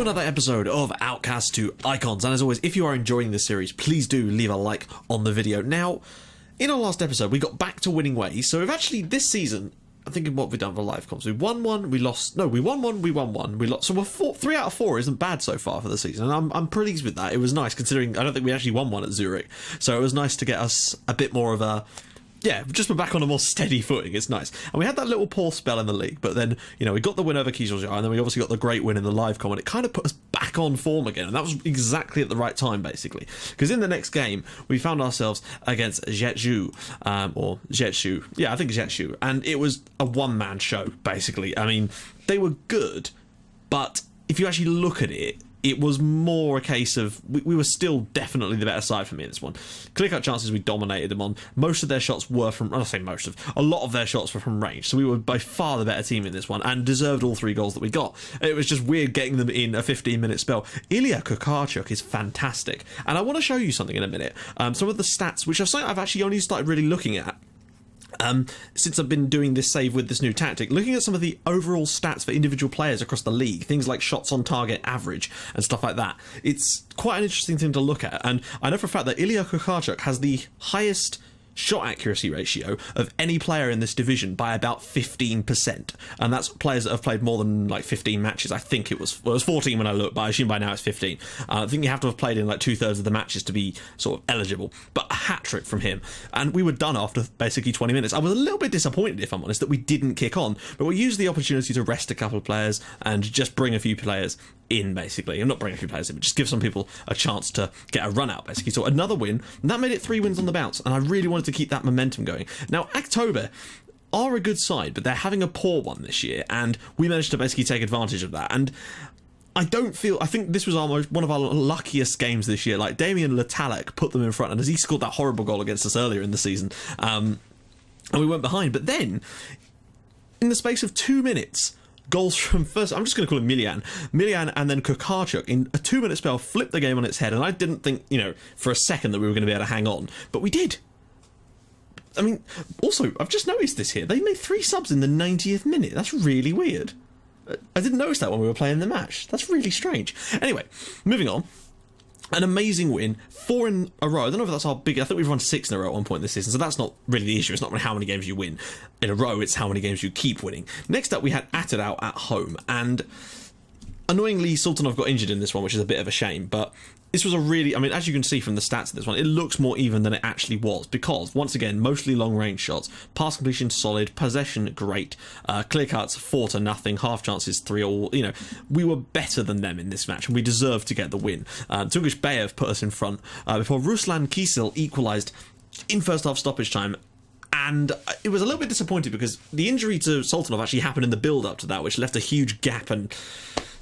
another episode of Outcasts to Icons, and as always, if you are enjoying this series, please do leave a like on the video. Now, in our last episode, we got back to winning ways, so we've actually, this season, I'm thinking what we've done for live comps. We won one, we lost, no, we won one, we won one, we lost, so we're 3 out of 4 isn't bad so far for the season, and I'm pleased with that. It was nice, considering I don't think we actually won one at Zurich, so it was nice to get us a bit more of a, yeah, just we're back on a more steady footing. It's nice. And we had that little poor spell in the league, but then, you know, we got the win over Kieseljar, and then we obviously got the great win in the live com, and it kind of put us back on form again, and that was exactly at the right time, basically. Because in the next game, we found ourselves against Jetju, or Jetshu. Yeah, I think Jetshu. And it was a one-man show, basically. I mean, they were good, but if you actually look at it, it was more a case of we were still definitely the better side for me in this one. Clear-cut chances, we dominated them on. Most of their shots were from, I say most of, a lot of their shots were from range, so we were by far the better team in this one and deserved all 3 goals that we got. It was just weird getting them in a 15-minute spell. Ilya Kukarchuk is fantastic, and I want to show you something in a minute. Some of the stats, which I've actually only started really looking at since I've been doing this save with this new tactic, looking at some of the overall stats for individual players across the league, things like shots on target average and stuff like that. It's quite an interesting thing to look at, and I know for a fact that Ilya Kukarchuk has the highest shot accuracy ratio of any player in this division by about 15%, and that's players that have played more than like 15 matches. I think it was 14 when I looked, but I assume by now it's 15. I think you have to have played in like 2/3 of the matches to be sort of eligible, but a hat-trick from him, and we were done after basically 20 minutes. I was a little bit disappointed, if I'm honest, that we didn't kick on, but we used the opportunity to rest a couple of players and just bring a few players in, basically, and not bring a few players in, but just give some people a chance to get a run out, basically. So another win, and that made it 3 wins on the bounce, and I really wanted to keep that momentum going. Now, October are a good side, but they're having a poor one this year, and we managed to basically take advantage of that. And I think this was almost one of our luckiest games this year. Like, Damian Letalek put them in front, and as he scored that horrible goal against us earlier in the season, and we went behind. But then, in the space of 2 minutes, goals from first, I'm just going to call him Miljan and then Kukarchuk in a 2-minute spell flipped the game on its head, and I didn't think, you know, for a second that we were going to be able to hang on, but we did. I mean, also, I've just noticed this here. They made 3 subs in the 90th minute. That's really weird. I didn't notice that when we were playing the match. That's really strange. Anyway, moving on. An amazing win, 4 in a row. I don't know if that's our big. I think we've won 6 in a row at one point this season, so that's not really the issue. It's not really how many games you win in a row, it's how many games you keep winning. Next up, we had Atadal at home, and annoyingly, Sultanov got injured in this one, which is a bit of a shame, but this was a really, I mean, as you can see from the stats of this one, it looks more even than it actually was, because, once again, mostly long-range shots, pass completion solid, possession great, clear cuts 4-0, half chances 3-all, you know, we were better than them in this match, and we deserved to get the win. Tungush Bayev put us in front, before Ruslan Kisil equalised in first half stoppage time, and it was a little bit disappointing because the injury to Sultanov actually happened in the build-up to that, which left a huge gap, and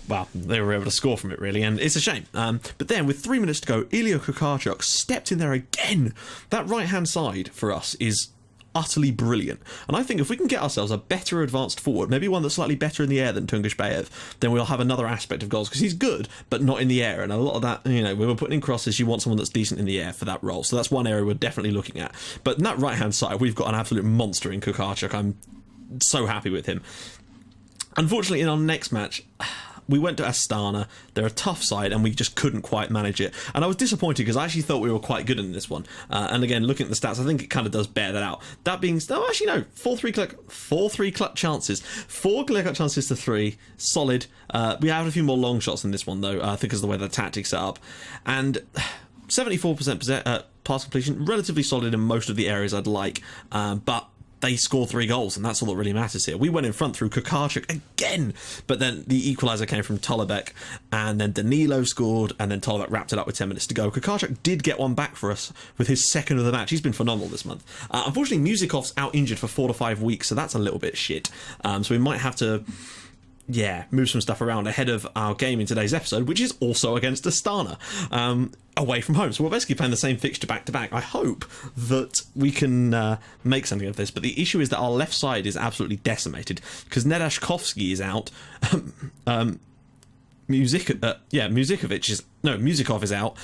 well, they were able to score from it, really, and it's a shame. But then, with 3 minutes to go, Ilya Kukarchuk stepped in there again. That right-hand side, for us, is utterly brilliant. And I think if we can get ourselves a better advanced forward, maybe one that's slightly better in the air than Tungush Bayev, then we'll have another aspect of goals, because he's good, but not in the air. And a lot of that, you know, when we're putting in crosses, you want someone that's decent in the air for that role. So that's one area we're definitely looking at. But in that right-hand side, we've got an absolute monster in Kukarchuk. I'm so happy with him. Unfortunately, in our next match, we went to Astana. They're a tough side, and we just couldn't quite manage it. And I was disappointed because I actually thought we were quite good in this one. And again, looking at the stats, I think it kind of does bear that out. That being, oh, actually no, 4-3 clutch chances, 4 clear-cut chances to 3, solid. We had a few more long shots in this one though. I think is the way the tactics set up, and 74% pass completion, relatively solid in most of the areas I'd like, but they score 3 goals, and that's all that really matters here. We went in front through Kukarchuk again, but then the equaliser came from Tolobek, and then Danilo scored, and then Tolobek wrapped it up with 10 minutes to go. Kukarchuk did get one back for us with his second of the match. He's been phenomenal this month. Unfortunately, Musikov's out injured for 4 to 5 weeks, so that's a little bit shit. So we might have to, move some stuff around ahead of our game in today's episode, which is also against Astana, away from home. So we're basically playing the same fixture back to back. I hope that we can make something of this, but the issue is that our left side is absolutely decimated because Nedashkovsky is out. Musikov is out,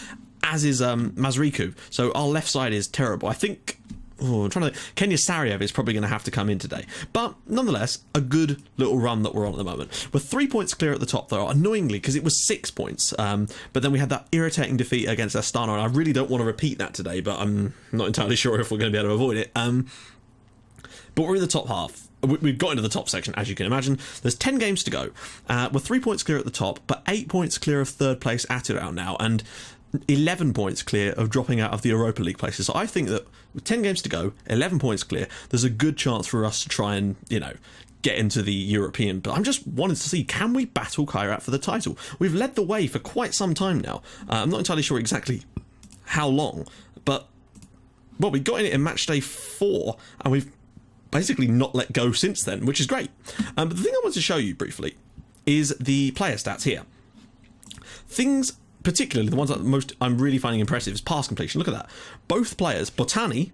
as is Mazriku. So our left side is terrible. I think I'm trying to. Kenya Sariev is probably going to have to come in today. But nonetheless, a good little run that we're on at the moment. We're 3 points clear at the top, though, annoyingly, because it was 6 points. But then we had that irritating defeat against Astana, and I really don't want to repeat that today, but I'm not entirely sure if we're going to be able to avoid it. But we're in the top half. We've got into the top section, as you can imagine. There's 10 games to go. We're 3 points clear at the top, but 8 points clear of third place Attila now, and 11 points clear of dropping out of the Europa League places. So I think that with 10 games to go, 11 points clear, there's a good chance for us to try and, get into the European. But I'm just wanting to see, can we battle Kairat for the title? We've led the way for quite some time now. I'm not entirely sure exactly how long, but, well, we got in it in match day 4, and we've basically not let go since then, which is great. But the thing I want to show you briefly is the player stats here. Things, particularly the ones that I'm really finding impressive, is pass completion. Look at that. Both players, Botani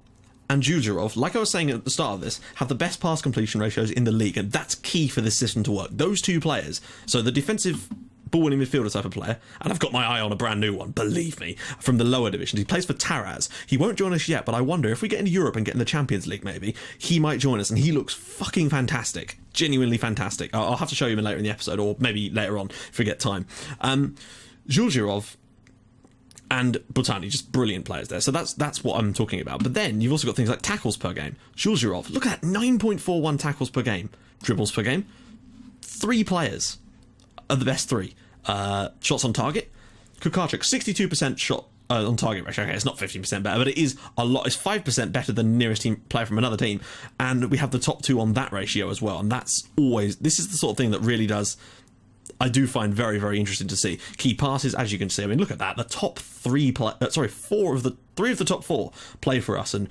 and Juljerov, like I was saying at the start of this, have the best pass completion ratios in the league, and that's key for this system to work. Those two players, so the defensive ball-winning midfielder type of player, and I've got my eye on a brand new one, believe me, from the lower divisions. He plays for Taraz. He won't join us yet, but I wonder if we get into Europe and get in the Champions League, maybe, he might join us, and he looks fucking fantastic. Genuinely fantastic. I'll have to show you him later in the episode, or maybe later on if we get time. Juljerov and Botani, just brilliant players there. So that's what I'm talking about. But then you've also got things like tackles per game. Juljerov, look at that, 9.41 tackles per game. Dribbles per game. 3 players are the best 3. Shots on target. Kukarchuk, 62% shot on target ratio. Okay, it's not 15% better, but it is a lot. It's 5% better than the nearest team player from another team. And we have the top 2 on that ratio as well. And that's always, this is the sort of thing that really does, I do find very, very interesting to see. Key passes, as you can see. I mean, look at that. The top 3 3 of the top 4 play for us, and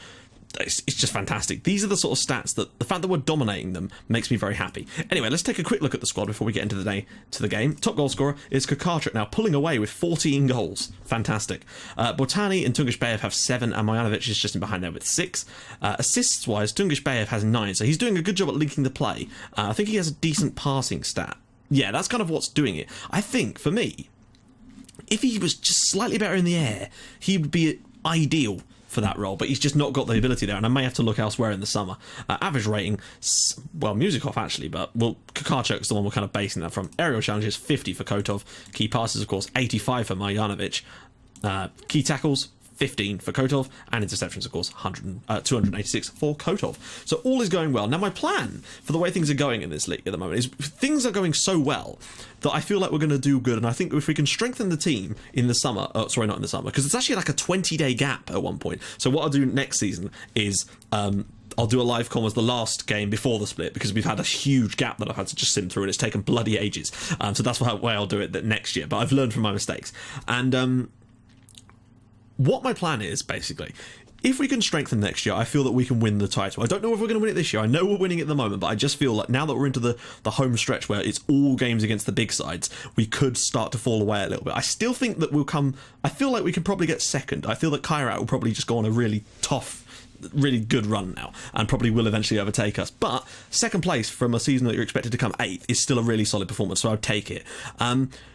it's just fantastic. These are the sort of stats that the fact that we're dominating them makes me very happy. Anyway, let's take a quick look at the squad before we get into the game. Top goal scorer is Kukarchuk, now pulling away with 14 goals. Fantastic. Botani and Tungish Bayev have 7, and Marjanovic is just in behind there with 6. Assists wise, Tungish Bayev has 9, so he's doing a good job at linking the play. I think he has a decent passing stat. Yeah, that's kind of what's doing it. I think, for me, if he was just slightly better in the air, he would be ideal for that role, but he's just not got the ability there, and I may have to look elsewhere in the summer. Average rating, well, music off actually, but, well, Kukarchuk's the one we're kind of basing that from. Aerial challenges, 50 for Kotov. Key passes, of course, 85 for Marjanovic. Key tackles, 15 for Kotov, and interceptions, of course, 286 for Kotov. So all is going well. Now, my plan for the way things are going in this league at the moment is things are going so well that I feel like we're going to do good, and I think if we can strengthen the team in the summer, not in the summer, because it's actually like a 20-day gap at one point. So what I'll do next season is I'll do a live com as the last game before the split, because we've had a huge gap that I've had to just sim through, and it's taken bloody ages. So that's the way I'll do it next year, but I've learned from my mistakes. And what my plan is, basically, if we can strengthen next year, I feel that we can win the title. I don't know if we're going to win it this year. I know we're winning it at the moment, but I just feel like now that we're into the home stretch where it's all games against the big sides, we could start to fall away a little bit. I still think that I feel like we could probably get second. I feel that Kairat will probably just go on a really tough, really good run now, and probably will eventually overtake us. But second place from a season that you're expected to come 8th is still a really solid performance, so I'd take it.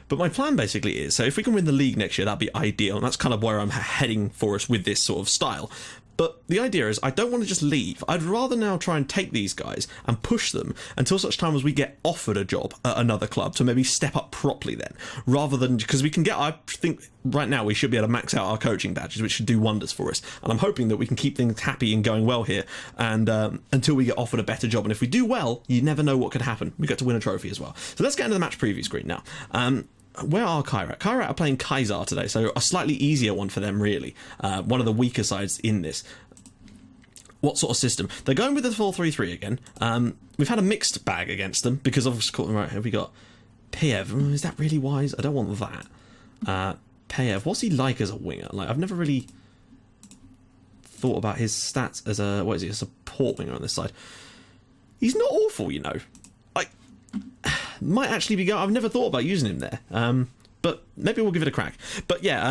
But my plan basically is, so if we can win the league next year, that'd be ideal, and that's kind of where I'm heading for us with this sort of style. But the idea is I don't want to just leave. I'd rather now try and take these guys and push them until such time as we get offered a job at another club to maybe step up properly then, rather than, because we can get, I think right now we should be able to max out our coaching badges, which should do wonders for us. And I'm hoping that we can keep things happy and going well here, and until we get offered a better job. And if we do well, you never know what could happen. We get to win a trophy as well. So let's get into the match preview screen now. Where are Kairat? Kairat are playing Kaysar today, so a slightly easier one for them, really. One of the weaker sides in this. What sort of system? They're going with the 4-3-3 again. We've had a mixed bag against them, because obviously, right, have we got Payev? Is that really wise? I don't want that. Payev, what's he like as a winger? Like, I've never really thought about his stats as a support winger on this side. He's not awful, you know. Might actually be I've never thought about using him there, but maybe we'll give it a crack. But yeah,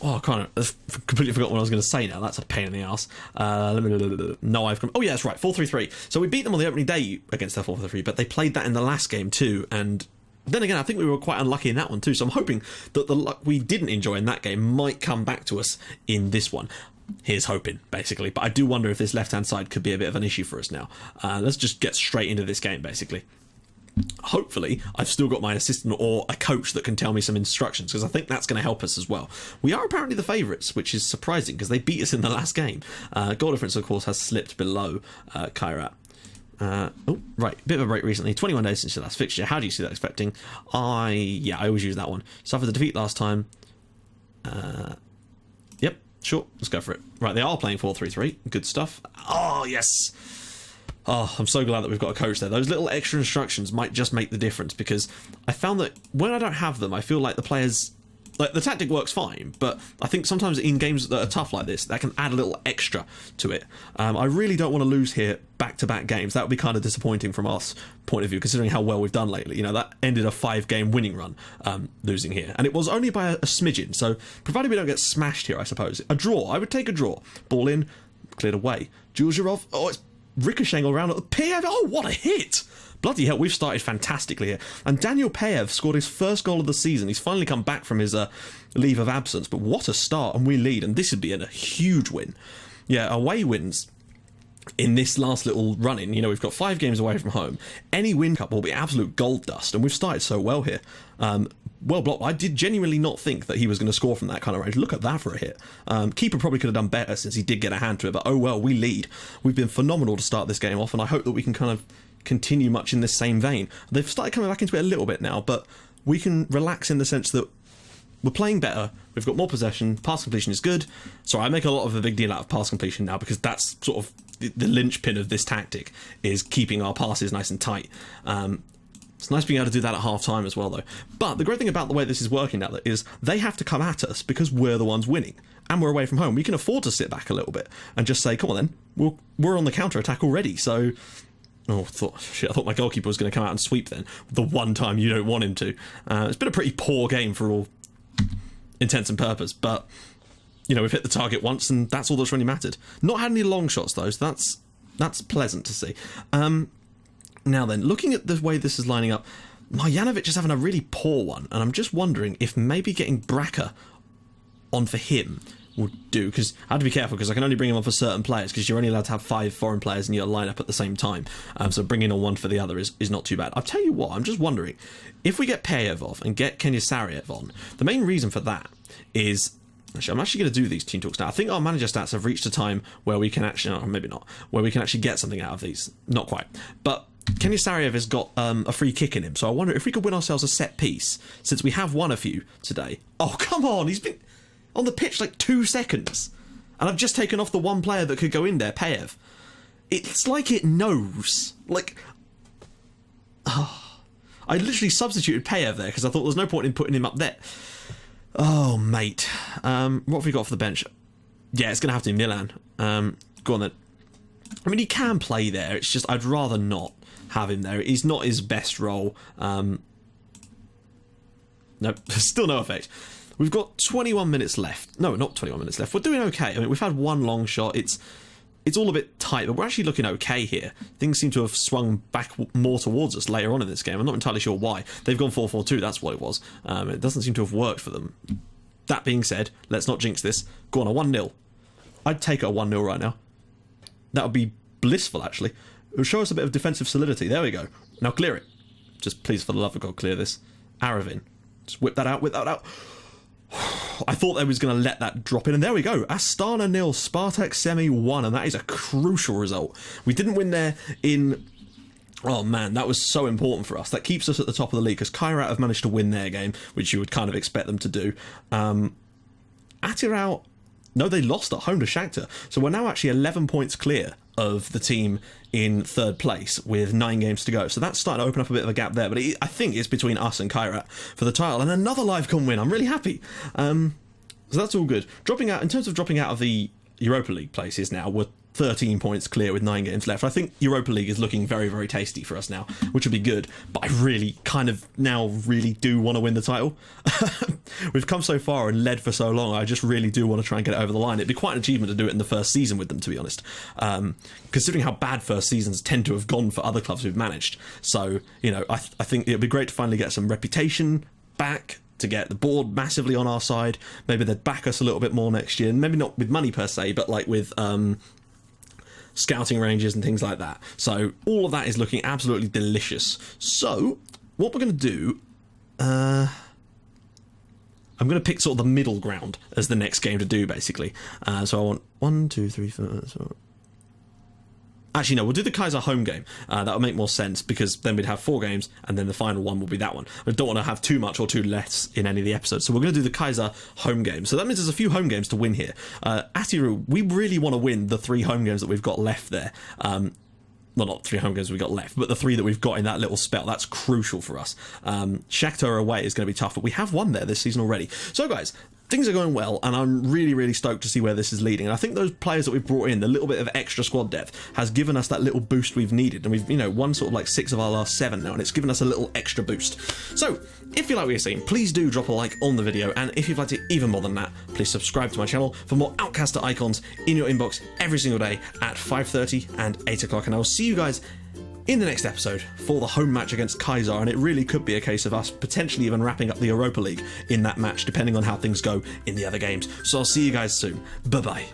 I've completely forgot what I was going to say now. That's a pain in the ass. Oh yeah, that's right, 4-3-3. So we beat them on the opening day against their 4-3-3, but they played that in the last game too, and then again, I think we were quite unlucky in that one too, so I'm hoping that the luck we didn't enjoy in that game might come back to us in this one. here's hoping, basically. But I do wonder if this left-hand side could be a bit of an issue for us now. Let's just get straight into this game, basically. Hopefully, I've still got my assistant or a coach that can tell me some instructions, because I think that's going to help us as well. We are apparently the favourites, which is surprising, because they beat us in the last game. Goal difference, of course, has slipped below Kairat. Right, bit of a break recently. 21 days since your last fixture. How do you see that expecting? I always use that one. Suffered a defeat last time. Yep, sure, let's go for it. Right, they are playing 4-3-3. Good stuff. Oh, yes. Oh, I'm so glad that we've got a coach there. Those little extra instructions might just make the difference, because I found that when I don't have them, I feel like the players... Like, the tactic works fine, but I think sometimes in games that are tough like this, that can add a little extra to it. I really don't want to lose here back-to-back games. That would be kind of disappointing from our point of view, considering how well we've done lately. You know, that ended a 5-game winning run, losing here. And it was only by a smidgen, so provided we don't get smashed here, I suppose. A draw. I would take a draw. Ball in, cleared away. Julzharov. Oh, it's ricocheting all around. Payev. Oh, what a hit! Bloody hell, we've started fantastically here. And Daniel Payev scored his first goal of the season. He's finally come back from his leave of absence. But what a start, and we lead. And this would be a huge win. Yeah, away wins in this last little run-in. You know, we've got 5 games away from home. Any win cup will be absolute gold dust. And we've started so well here. Well blocked. I did genuinely not think that he was going to score from that kind of range. Look at that for a hit. Keeper probably could have done better since he did get a hand to it. But oh well, we lead. We've been phenomenal to start this game off. And I hope that we can kind of continue much in this same vein. They've started coming back into it a little bit now, but we can relax in the sense that we're playing better, we've got more possession, pass completion is good. Sorry, I make a lot of a big deal out of pass completion now, because that's sort of the linchpin of this tactic, is keeping our passes nice and tight. It's nice being able to do that at half time as well, though. But the great thing about the way this is working now is they have to come at us because we're the ones winning, and we're away from home. We can afford to sit back a little bit and just say, come on then, we're on the counter-attack already, so... Oh, I thought my goalkeeper was going to come out and sweep then, the one time you don't want him to. It's been a pretty poor game for all intents and purpose, but, you know, we've hit the target once, and that's all that's really mattered. Not had any long shots, though, so that's pleasant to see. Now then, looking at the way this is lining up, Marjanovic is having a really poor one, and I'm just wondering if maybe getting Bracca on for him would do, because I have to be careful, because I can only bring him on for certain players, because you're only allowed to have 5 foreign players in your lineup at the same time, so bringing on one for the other is not too bad. I'll tell you what, I'm just wondering, if we get Payev off and get Kenyasariev on, the main reason for that is... Actually, I'm actually going to do these team talks now. I think our manager stats have reached a time where we can actually... or maybe not, where we can actually get something out of these. Not quite. But Kenyasariev has got a free kick in him, so I wonder if we could win ourselves a set piece, since we have won a few today. Oh, come on, he's been... on the pitch like 2 seconds, and I've just taken off the one player that could go in there, Payev. It's like it knows. Like, I literally substituted Payev there because I thought there was no point in putting him up there. Oh, mate. What have we got for the bench? Yeah, it's going to have to be Milan. Go on then. I mean, he can play there. It's just I'd rather not have him there. He's not his best role. Nope, still no effect. We've got 21 minutes left. No, not 21 minutes left. We're doing okay. I mean, we've had one long shot. It's all a bit tight, but we're actually looking okay here. Things seem to have swung back more towards us later on in this game. I'm not entirely sure why. They've gone 4-4-2, that's what it was. It doesn't seem to have worked for them. That being said, let's not jinx this. Go on, a 1-0. I'd take a 1-0 right now. That would be blissful, actually. It would show us a bit of defensive solidity. There we go. Now clear it. Just please, for the love of God, clear this. Aravin. Just whip that out, whip that out. I thought they was going to let that drop in, and there we go. Astana 0, Spartak Semi 1, and that is a crucial result. We didn't win there in... Oh man, that was so important for us. That keeps us at the top of the league, because Kairat have managed to win their game, which you would kind of expect them to do. Atirau... No, they lost at home to Shakhtar, so we're now actually 11 points clear of the team in 3rd place with 9 games to go. So that's starting to open up a bit of a gap there, but I think it's between us and Kairat for the title, and another LiveCon win. I'm really happy. So that's all good. Dropping out, in terms of dropping out of the Europa League places now, we're 13 points clear with 9 games left. I think Europa League is looking very, very tasty for us now, which will be good, but I really kind of now really do want to win the title. We've come so far and led for so long, I just really do want to try and get it over the line. It'd be quite an achievement to do it in the first season with them, to be honest, considering how bad first seasons tend to have gone for other clubs we've managed. So, you know, I think it'd be great to finally get some reputation back, to get the board massively on our side. Maybe they'd back us a little bit more next year. Maybe not with money per se, but like with scouting ranges and things like that. So all of that is looking absolutely delicious. So what we're going to do, I'm going to pick sort of the middle ground as the next game to do, basically. So I want 1, 2, 3, 4. Actually, no, we'll do the Kaiser home game. That would make more sense, because then we'd have 4 games, and then the final one will be that one. I don't want to have too much or too less in any of the episodes, so we're going to do the Kaiser home game. So that means there's a few home games to win here. Atiru, we really want to win the 3 home games that we've got left there. Well, not 3 home games we've got left, but the 3 that we've got in that little spell. That's crucial for us. Shakhtar away is going to be tough, but we have won there this season already. So, guys, things are going well, and I'm really, really stoked to see where this is leading. And I think those players that we've brought in, the little bit of extra squad depth, has given us that little boost we've needed. And we've, won sort of like 6 of our last 7 now, and it's given us a little extra boost. So, if you like what you're seeing, please do drop a like on the video. And if you'd like to even more than that, please subscribe to my channel for more Outcaster icons in your inbox every single day at 5:30 and 8 o'clock. And I will see you guys in the next episode for the home match against Kaiser, and it really could be a case of us potentially even wrapping up the Europa League in that match, depending on how things go in the other games. So I'll see you guys soon. Bye-bye.